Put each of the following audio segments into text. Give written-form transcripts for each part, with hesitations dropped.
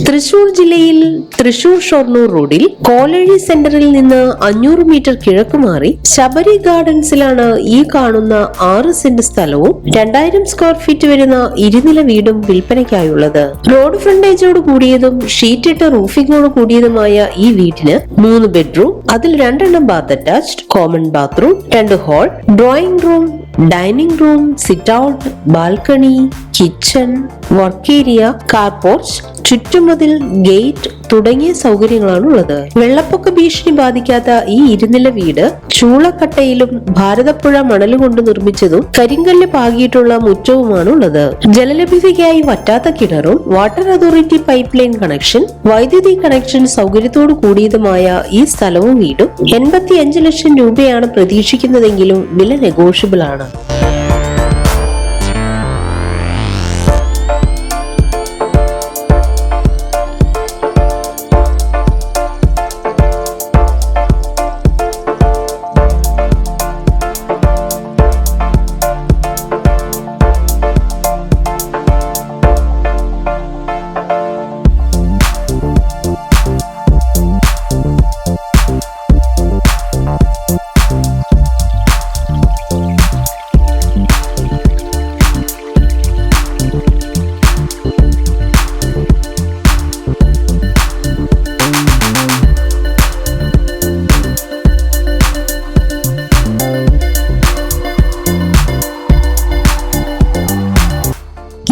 തൃശൂർ ജില്ലയിൽ തൃശൂർ ഷൊർണൂർ റോഡിൽ കോലഴി സെന്ററിൽ നിന്ന് 500 മീറ്റർ കിഴക്ക് മാറി ശബരി ഗാർഡൻസിലാണ് ഈ കാണുന്ന 6 സെന്റ് സ്ഥലവും 2000 സ്ക്വയർ ഫീറ്റ് വരുന്ന ഇരുനില വീടും വിൽപ്പനയ്ക്കായുള്ളത്. റോഡ് ഫ്രണ്ടേജോട് കൂടിയതും ഷീറ്റിട്ട റൂഫിങ്ങോട് കൂടിയതുമായ ഈ വീടിന് 3 ബെഡ്റൂം, അതിൽ 2 bath attached, common bathroom, 2 hall, drawing room, dining room, sit out, balcony, kitchen, work area, car porch, ചുറ്റുമതിൽ, ഗേറ്റ് തുടങ്ങിയ സൗകര്യങ്ങളാണ് ഉള്ളത്. വെള്ളപ്പൊക്ക ഭീഷണി ബാധിക്കാത്ത ഈ ഇരുനില വീട് ചൂളക്കട്ടയിലും ഭാരതപ്പുഴ മണല് കൊണ്ട് നിർമ്മിച്ചതും കരിങ്കല്ല് പാകിയിട്ടുള്ള മുറ്റവുമാണ് ഉള്ളത്. ജലലഭ്യതയ്ക്കായി വറ്റാത്ത കിണറും water authority pipe line connection, വൈദ്യുതി കണക്ഷൻ സൗകര്യത്തോടു കൂടിയതുമായ ഈ സ്ഥലവും വീടും 85 ലക്ഷം രൂപയാണ് പ്രതീക്ഷിക്കുന്നതെങ്കിലും വില നെഗോഷ്യബിൾ ആണ്.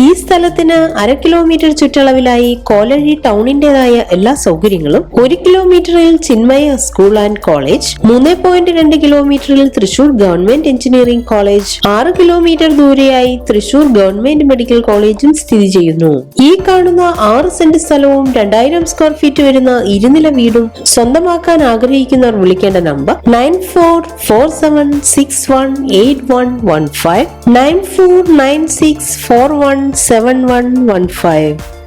ഈ സ്ഥലത്തിന് 1/2 കിലോമീറ്റർ ചുറ്റളവിലായി കോലഴി ടൗണിന്റേതായ എല്ലാ സൗകര്യങ്ങളും, 1 കിലോമീറ്ററിൽ ചിന്മയ സ്കൂൾ ആൻഡ് കോളേജ്, 3.2 കിലോമീറ്ററിൽ Thrissur government engineering college, 6 kilometre ദൂരെയായി തൃശൂർ ഗവൺമെന്റ് മെഡിക്കൽ കോളേജും സ്ഥിതി ചെയ്യുന്നു. ഈ കാണുന്ന 6 സെന്റ് സ്ഥലവും 2000 സ്ക്വയർ ഫീറ്റ് വരുന്ന ഇരുനില വീടും സ്വന്തമാക്കാൻ ആഗ്രഹിക്കുന്നവർ വിളിക്കേണ്ട നമ്പർ 9447618115, 9496417115.